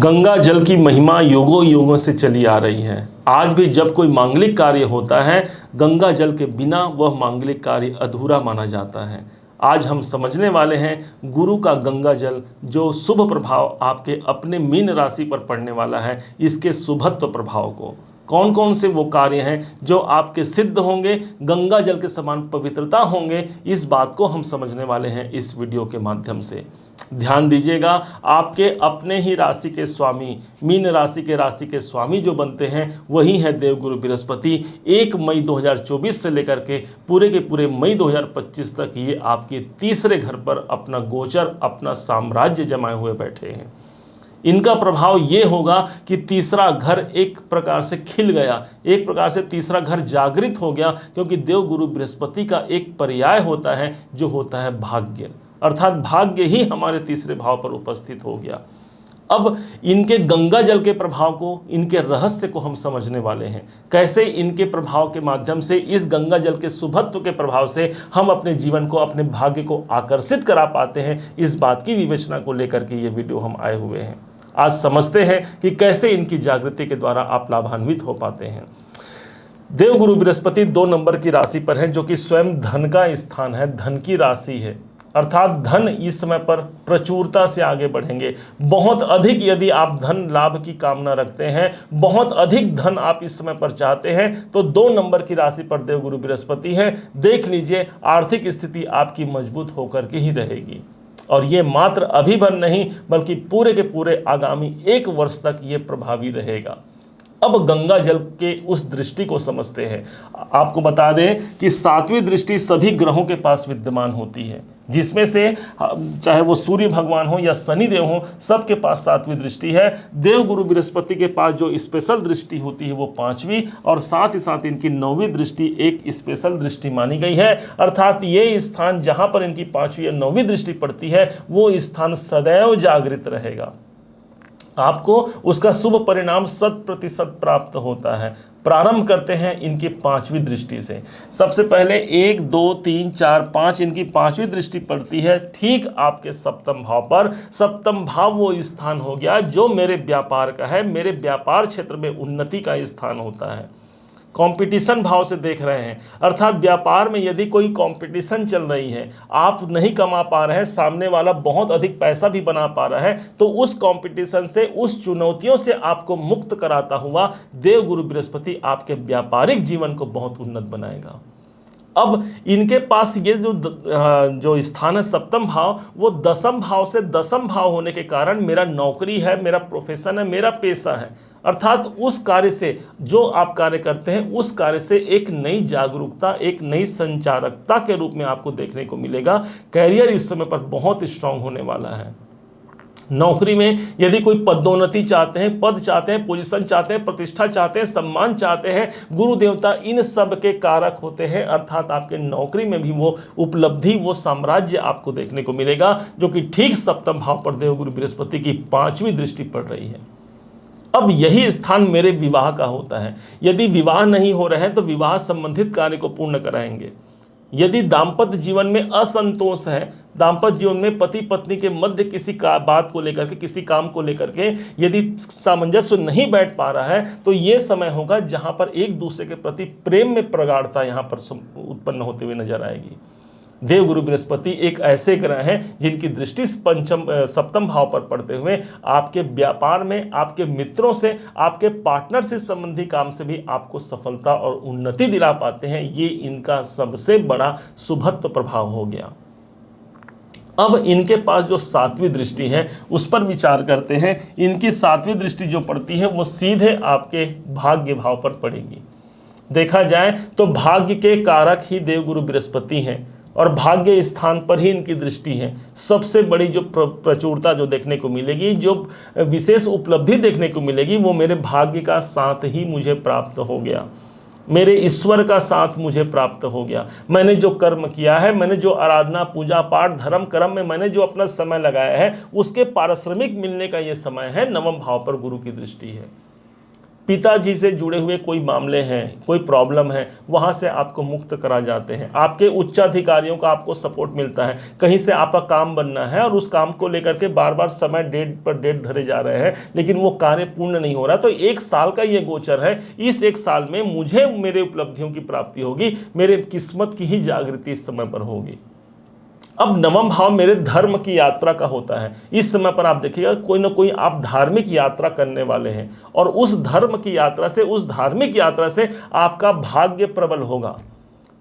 गंगा जल की महिमा युगों युगों से चली आ रही है। आज भी जब कोई मांगलिक कार्य होता है, गंगा जल के बिना वह मांगलिक कार्य अधूरा माना जाता है। आज हम समझने वाले हैं गुरु का गंगा जल, जो शुभ प्रभाव आपके अपने मीन राशि पर पड़ने वाला है, इसके शुभत्व प्रभाव को। कौन कौन से वो कार्य हैं जो आपके सिद्ध होंगे, गंगा जल के समान पवित्रता होंगे, इस बात को हम समझने वाले हैं इस वीडियो के माध्यम से। ध्यान दीजिएगा, आपके अपने ही राशि के स्वामी, मीन राशि के स्वामी जो बनते हैं वही है देवगुरु बृहस्पति। 1 मई 2024 से लेकर के पूरे मई 2025 तक ये आपके तीसरे घर पर अपना गोचर, अपना साम्राज्य जमाए हुए बैठे हैं। इनका प्रभाव ये होगा कि तीसरा घर एक प्रकार से खिल गया, एक प्रकार से तीसरा घर जागृत हो गया, क्योंकि देवगुरु बृहस्पति का एक पर्याय होता है जो होता है भाग्य, अर्थात भाग्य ही हमारे तीसरे भाव पर उपस्थित हो गया। अब इनके गंगा जल के प्रभाव को, इनके रहस्य को हम समझने वाले हैं। कैसे इनके प्रभाव के माध्यम से, इस गंगा जल के शुभत्व के प्रभाव से हम अपने जीवन को, अपने भाग्य को आकर्षित करा पाते हैं, इस बात की विवेचना को लेकर के ये वीडियो हम आए हुए हैं। आज समझते हैं कि कैसे इनकी जागृति के द्वारा आप लाभान्वित हो पाते हैं। देवगुरु बृहस्पति 2 नंबर की राशि पर है, जो कि स्वयं धन का स्थान है, धन की राशि है, अर्थात धन इस समय पर प्रचुरता से आगे बढ़ेंगे। बहुत अधिक यदि आप धन लाभ की कामना रखते हैं, बहुत अधिक धन आप इस समय पर चाहते हैं, तो 2 नंबर की राशि पर देवगुरु बृहस्पति है। देख लीजिए, आर्थिक स्थिति आपकी मजबूत होकर के ही रहेगी, और ये मात्र अभी भर नहीं बल्कि पूरे के पूरे आगामी 1 वर्ष तक ये प्रभावी रहेगा। अब गंगा जल के उस दृष्टि को समझते हैं। आपको बता दें कि 7वीं दृष्टि सभी ग्रहों के पास विद्यमान होती है, जिसमें से चाहे वो सूर्य भगवान हो या शनि देव हो, सबके पास 7वीं दृष्टि है। देवगुरु बृहस्पति के पास जो स्पेशल दृष्टि होती है वो 5वीं, और साथ ही साथ इनकी 9वीं दृष्टि एक स्पेशल दृष्टि मानी गई है। अर्थात ये स्थान जहां पर इनकी 5वीं या 9वीं दृष्टि पड़ती है, वो स्थान सदैव जागृत रहेगा। आपको उसका शुभ परिणाम 100% प्राप्त होता है। प्रारंभ करते हैं इनकी 5वीं दृष्टि से। सबसे पहले 1 2 3 4 5 इनकी 5वीं दृष्टि पड़ती है ठीक आपके सप्तम भाव पर। सप्तम भाव वो स्थान हो गया जो मेरे व्यापार का है, मेरे व्यापार क्षेत्र में उन्नति का स्थान होता है। कंपटीशन भाव से देख रहे हैं, अर्थात व्यापार में यदि कोई कंपटीशन चल रही है, आप नहीं कमा पा रहे हैं, सामने वाला बहुत अधिक पैसा भी बना पा रहा है, तो उस कंपटीशन से, उस चुनौतियों से आपको मुक्त कराता हुआ देवगुरु बृहस्पति आपके व्यापारिक जीवन को बहुत उन्नत बनाएगा। अब इनके पास ये जो स्थान है सप्तम भाव, वो 10म भाव से 10म भाव होने के कारण मेरा नौकरी है, मेरा प्रोफेशन है, मेरा पेशा है, अर्थात उस कार्य से, जो आप कार्य करते हैं उस कार्य से एक नई जागरूकता, एक नई संचारकता के रूप में आपको देखने को मिलेगा। कैरियर इस समय पर बहुत स्ट्रांग होने वाला है। नौकरी में यदि कोई पदोन्नति चाहते हैं, पद चाहते हैं, पोजीशन चाहते हैं, प्रतिष्ठा चाहते हैं, सम्मान चाहते हैं, गुरु देवता इन सब के कारक होते हैं, अर्थात आपके नौकरी में भी वो उपलब्धि, वो साम्राज्य आपको देखने को मिलेगा, जो कि ठीक सप्तम भाव पर देवगुरु बृहस्पति की 5वीं दृष्टि पड़ रही है। अब यही स्थान मेरे विवाह का होता है। यदि विवाह नहीं हो रहे हैं तो विवाह संबंधित कार्य को पूर्ण कराएंगे। यदि दाम्पत्य जीवन में असंतोष है, दाम्पत्य जीवन में पति पत्नी के मध्य किसी बात को लेकर के, किसी काम को लेकर के यदि सामंजस्य नहीं बैठ पा रहा है, तो ये समय होगा जहां पर एक दूसरे के प्रति प्रेम में प्रगाढ़ता यहां पर उत्पन्न होते हुए नजर आएगी। देवगुरु बृहस्पति एक ऐसे ग्रह हैं जिनकी दृष्टि सप्तम भाव पर पड़ते हुए आपके व्यापार में, आपके मित्रों से, आपके पार्टनरशिप संबंधी काम से भी आपको सफलता और उन्नति दिला पाते हैं। ये इनका सबसे बड़ा शुभत्व प्रभाव हो गया। अब इनके पास जो 7वीं दृष्टि है उस पर विचार करते हैं। इनकी 7वीं दृष्टि जो पड़ती है वो सीधे आपके भाग्य भाव पर पड़ेगी। देखा जाए तो भाग्य के कारक ही देवगुरु बृहस्पति हैं, और भाग्य स्थान पर ही इनकी दृष्टि है। सबसे बड़ी जो प्रचुरता जो देखने को मिलेगी, जो विशेष उपलब्धि देखने को मिलेगी, वो मेरे भाग्य का साथ ही मुझे प्राप्त हो गया, मेरे ईश्वर का साथ मुझे प्राप्त हो गया। मैंने जो कर्म किया है, मैंने जो आराधना, पूजा पाठ, धर्म कर्म में मैंने जो अपना समय लगाया है, उसके पारिश्रमिक मिलने का ये समय है। 9वें भाव पर गुरु की दृष्टि है। पिताजी से जुड़े हुए कोई मामले हैं, कोई प्रॉब्लम है, वहाँ से आपको मुक्त करा जाते हैं। आपके उच्चाधिकारियों का आपको सपोर्ट मिलता है। कहीं से आपका काम बनना है और उस काम को लेकर के बार बार समय डेट पर डेट धरे जा रहे हैं, लेकिन वो कार्य पूर्ण नहीं हो रहा। तो 1 साल का ये गोचर है। इस 1 साल में मुझे मेरे उपलब्धियों की प्राप्ति होगी, मेरे किस्मत की ही जागृति इस समय पर होगी। अब नवम भाव मेरे धर्म की यात्रा का होता है। इस समय पर आप देखिएगा कोई ना कोई आप धार्मिक यात्रा करने वाले हैं, और उस धर्म की यात्रा से, उस धार्मिक यात्रा से आपका भाग्य प्रबल होगा।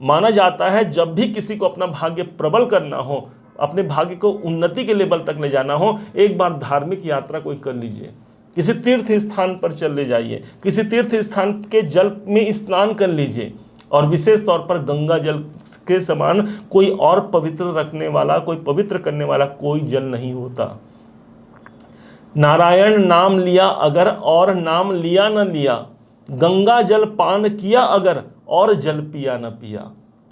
माना जाता है जब भी किसी को अपना भाग्य प्रबल करना हो, अपने भाग्य को उन्नति के लेवल तक ले जाना हो, एक बार धार्मिक यात्रा कोई कर लीजिए। किसी तीर्थ स्थान पर चले जाइए, किसी तीर्थ स्थान के जल में स्नान कर लीजिए, और विशेष तौर पर गंगा जल के समान कोई और पवित्र रखने वाला, कोई पवित्र करने वाला कोई जल नहीं होता। नारायण नाम लिया अगर और नाम लिया न लिया, गंगा जल पान किया अगर और जल पिया न पिया।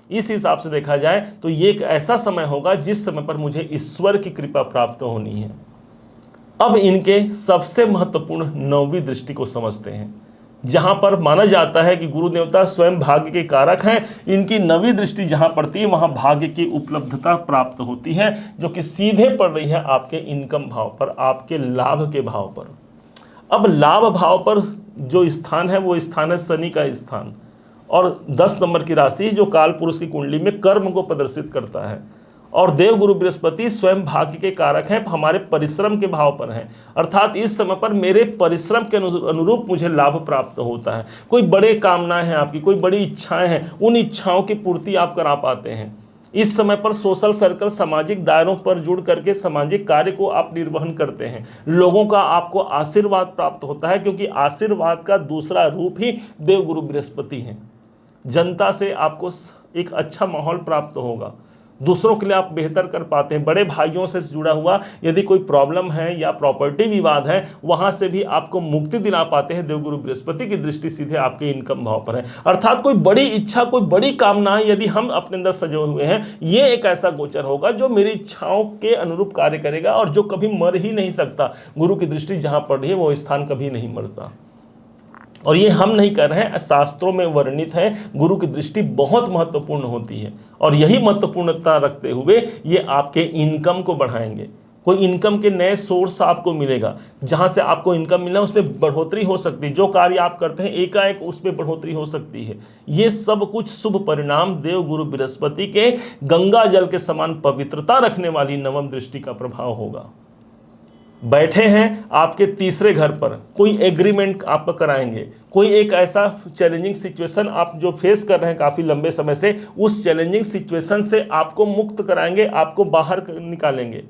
इस हिसाब से देखा जाए तो ये एक ऐसा समय होगा जिस समय पर मुझे ईश्वर की कृपा प्राप्त होनी है। अब इनके सबसे महत्वपूर्ण 9वीं दृष्टि को समझते हैं, जहां पर माना जाता है कि गुरु देवता स्वयं भाग्य के कारक हैं। इनकी 9वीं दृष्टि जहां पड़ती है वहां भाग्य की उपलब्धता प्राप्त होती है, जो कि सीधे पड़ रही है आपके इनकम भाव पर, आपके लाभ के भाव पर। अब लाभ भाव पर जो स्थान है वो स्थान है शनि का स्थान, और 10 नंबर की राशि जो काल पुरुष की कुंडली में कर्म को प्रदर्शित करता है। और देव गुरु बृहस्पति स्वयं भाग्य के कारक हैं, हमारे परिश्रम के भाव पर हैं। अर्थात इस समय पर मेरे परिश्रम के अनुरूप मुझे लाभ प्राप्त होता है। कोई बड़े कामनाएं हैं आपकी, कोई बड़ी इच्छाएं हैं, उन इच्छाओं की पूर्ति आप करा पाते हैं। इस समय पर सोशल सर्कल, सामाजिक दायरों पर जुड़ करके सामाजिक कार्य को आप निर्वहन करते हैं। लोगों का आपको आशीर्वाद प्राप्त होता है, क्योंकि आशीर्वाद का दूसरा रूप ही देव गुरु बृहस्पति है। जनता से आपको एक अच्छा माहौल प्राप्त होगा, दूसरों के लिए आप बेहतर कर पाते हैं। बड़े भाइयों से जुड़ा हुआ यदि कोई प्रॉब्लम है या प्रॉपर्टी विवाद है, वहां से भी आपको मुक्ति दिला पाते हैं। देवगुरु बृहस्पति की दृष्टि सीधे आपके इनकम भाव पर है। अर्थात कोई बड़ी इच्छा, कोई बड़ी कामनाएं यदि हम अपने अंदर सजोए हुए हैं, ये एक ऐसा गोचर होगा जो मेरी इच्छाओं के अनुरूप कार्य करेगा और जो कभी मर ही नहीं सकता। गुरु की दृष्टि जहां पड़ रही है वो स्थान कभी नहीं मरता। और ये हम नहीं कर रहे हैं, शास्त्रों में वर्णित है। गुरु की दृष्टि बहुत महत्वपूर्ण होती है, और यही महत्वपूर्णता रखते हुए ये आपके इनकम को बढ़ाएंगे। कोई इनकम के नए सोर्स आपको मिलेगा, जहां से आपको इनकम मिलना उसमें बढ़ोतरी हो सकती है। जो कार्य आप करते हैं एकाएक उसमें बढ़ोतरी हो सकती है। ये सब कुछ शुभ परिणाम देव गुरु बृहस्पति के गंगा जल के समान पवित्रता रखने वाली 9वीं दृष्टि का प्रभाव होगा। बैठे हैं आपके तीसरे घर पर, कोई एग्रीमेंट आप कराएंगे, कोई एक ऐसा चैलेंजिंग सिचुएशन आप जो फेस कर रहे हैं काफ़ी लंबे समय से, उस चैलेंजिंग सिचुएशन से आपको मुक्त कराएंगे, आपको बाहर निकालेंगे।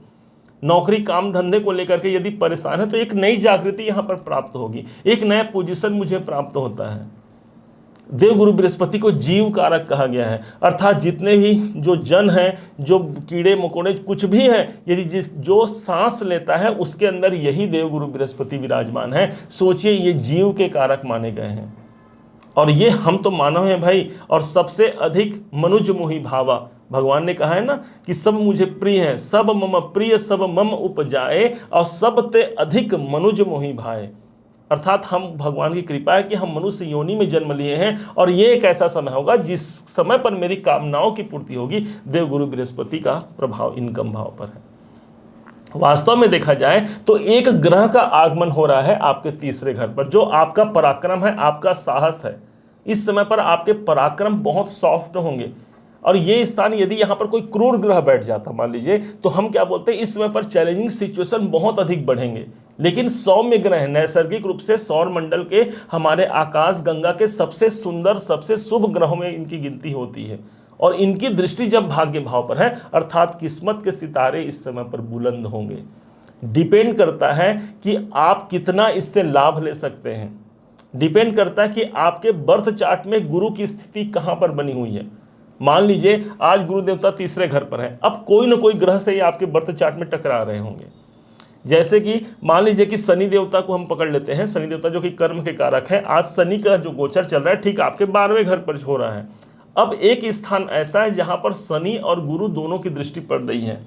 नौकरी काम धंधे को लेकर के यदि परेशान है तो एक नई जागृति यहाँ पर प्राप्त होगी, एक नया पोजीशन मुझे प्राप्त होता है। देव गुरु बृहस्पति को जीव कारक कहा गया है, अर्थात जितने भी जो जन हैं, जो कीड़े मकोड़े कुछ भी हैं, यदि जो सांस लेता है उसके अंदर यही देव गुरु बृहस्पति विराजमान है। सोचिए, ये जीव के कारक माने गए हैं, और ये हम तो मानव हैं भाई। और सबसे अधिक मनुज मोहि भावा, भगवान ने कहा है ना कि सब मुझे प्रिय है, सब मम प्रिय सब मम उपजाए, और सब ते अधिक मनुज मोहि भाए। अर्थात हम, भगवान की कृपा है कि हम मनुष्य योनि में जन्म लिए हैं, और ये एक ऐसा समय होगा जिस समय पर मेरी कामनाओं की पूर्ति होगी। देव गुरु बृहस्पति का प्रभाव इनकम भाव पर है। वास्तव में देखा जाए तो एक ग्रह का आगमन हो रहा है आपके तीसरे घर पर, जो आपका पराक्रम है, आपका साहस है। इस समय पर आपके पराक्रम बहुत सॉफ्ट होंगे, और ये स्थान यदि यहाँ पर कोई क्रूर ग्रह बैठ जाता मान लीजिए, तो हम क्या बोलते हैं, इस समय पर चैलेंजिंग सिचुएशन बहुत अधिक बढ़ेंगे। लेकिन सौम्य ग्रह नैसर्गिक रूप से सौर मंडल के, हमारे आकाश गंगा के सबसे सुंदर, सबसे शुभ ग्रहों में इनकी गिनती होती है, और इनकी दृष्टि जब भाग्य भाव पर है, अर्थात किस्मत के सितारे इस समय पर बुलंद होंगे। डिपेंड करता है कि आप कितना इससे लाभ ले सकते हैं, डिपेंड करता है कि आपके बर्थ चार्ट में गुरु की स्थिति कहाँ पर बनी हुई है। मान लीजिए आज गुरु देवता तीसरे घर पर है, अब कोई ना कोई ग्रह से ही आपके बर्थ चार्ट में टकरा रहे होंगे। जैसे कि मान लीजिए कि शनि देवता को हम पकड़ लेते हैं, शनि देवता जो कि कर्म के कारक है। आज शनि का जो गोचर चल रहा है ठीक आपके 12वें घर पर हो रहा है। अब एक स्थान ऐसा है जहां पर शनि और गुरु दोनों की दृष्टि पड़ रही है।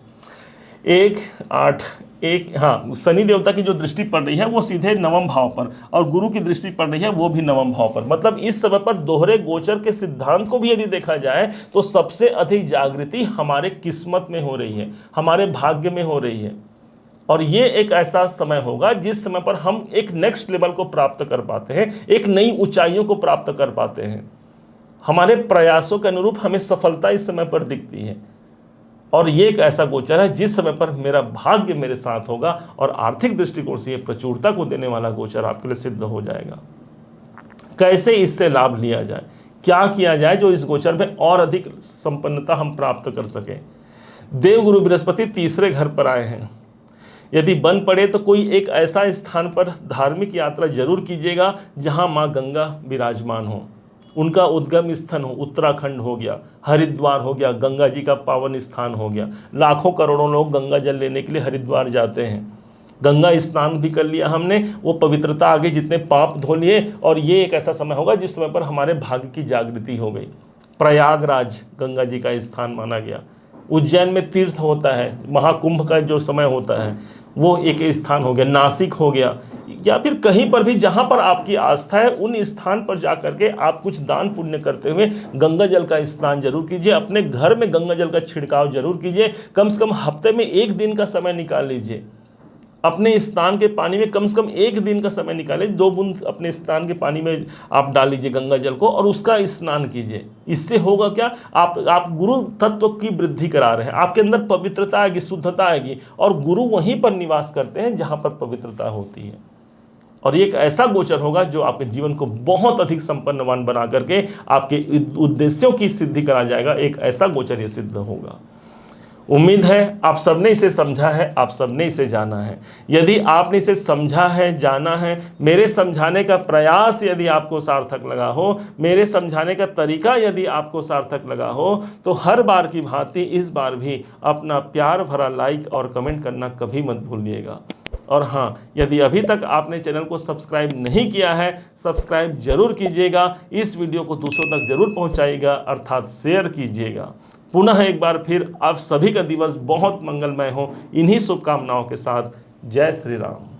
1 8 1, हाँ, शनि देवता की जो दृष्टि पड़ रही है वो सीधे नवम भाव पर, और गुरु की दृष्टि पड़ रही है वो भी नवम भाव पर। मतलब इस समय पर दोहरे गोचर के सिद्धांत को भी यदि देखा जाए तो सबसे अधिक जागृति हमारे किस्मत में हो रही है, हमारे भाग्य में हो रही है। और ये एक ऐसा समय होगा जिस समय पर हम एक नेक्स्ट लेवल को प्राप्त कर पाते हैं, एक नई ऊंचाइयों को प्राप्त कर पाते हैं। हमारे प्रयासों के अनुरूप हमें सफलता इस समय पर दिखती है। और ये एक ऐसा गोचर है जिस समय पर मेरा भाग्य मेरे साथ होगा और आर्थिक दृष्टिकोण से ये प्रचुरता को देने वाला गोचर आपके लिए सिद्ध हो जाएगा। कैसे इससे लाभ लिया जाए, क्या किया जाए जो इस गोचर में और अधिक संपन्नता हम प्राप्त कर सकें। देवगुरु बृहस्पति तीसरे घर पर आए हैं। यदि बन पड़े तो कोई एक ऐसा स्थान पर धार्मिक यात्रा जरूर कीजिएगा जहां मां गंगा विराजमान हो, उनका उद्गम स्थल हो। उत्तराखंड हो गया, हरिद्वार हो गया, गंगा जी का पावन स्थान हो गया। लाखों करोड़ों लोग गंगा जल लेने के लिए हरिद्वार जाते हैं। गंगा स्नान भी कर लिया हमने, वो पवित्रता आ गई, जितने पाप धो लिए। और ये एक ऐसा समय होगा जिस समय पर हमारे भाग्य की जागृति हो गई। प्रयागराज गंगा जी का स्थान माना गया। उज्जैन में तीर्थ होता है, महाकुंभ का जो समय होता है वो एक स्थान हो गया। नासिक हो गया, या फिर कहीं पर भी जहां पर आपकी आस्था है उन स्थान पर जाकर के आप कुछ दान पुण्य करते हुए गंगा जल का स्नान जरूर कीजिए। अपने घर में गंगा जल का छिड़काव जरूर कीजिए। कम से कम हफ्ते में 1 दिन का समय निकाल लीजिए। अपने स्नान के पानी में कम से कम 1 दिन का समय निकालें, 2 बूंद अपने स्नान के पानी में आप डाल लीजिए गंगा जल को और उसका स्नान कीजिए। इससे होगा क्या, आप गुरु तत्व की वृद्धि करा रहे हैं। आपके अंदर पवित्रता आएगी, शुद्धता आएगी, और गुरु वहीं पर निवास करते हैं जहां पर पवित्रता होती है। और ये एक ऐसा गोचर होगा जो आपके जीवन को बहुत अधिक संपन्नवान बना करके आपके उद्देश्यों की सिद्धि करा जाएगा। एक ऐसा गोचर ये सिद्ध होगा। उम्मीद है आप सबने इसे समझा है, आप सबने इसे जाना है। यदि आपने इसे समझा है, जाना है, मेरे समझाने का प्रयास यदि आपको सार्थक लगा हो, मेरे समझाने का तरीका यदि आपको सार्थक लगा हो, तो हर बार की भांति इस बार भी अपना प्यार भरा लाइक और कमेंट करना कभी मत भूलिएगा। और हाँ, यदि अभी तक आपने चैनल को सब्सक्राइब नहीं किया है, सब्सक्राइब जरूर कीजिएगा। इस वीडियो को दूसरों तक जरूर पहुंचाइएगा, अर्थात शेयर कीजिएगा। पुनः एक बार फिर आप सभी का दिवस बहुत मंगलमय हो, इन्हीं शुभकामनाओं के साथ। जय श्री राम।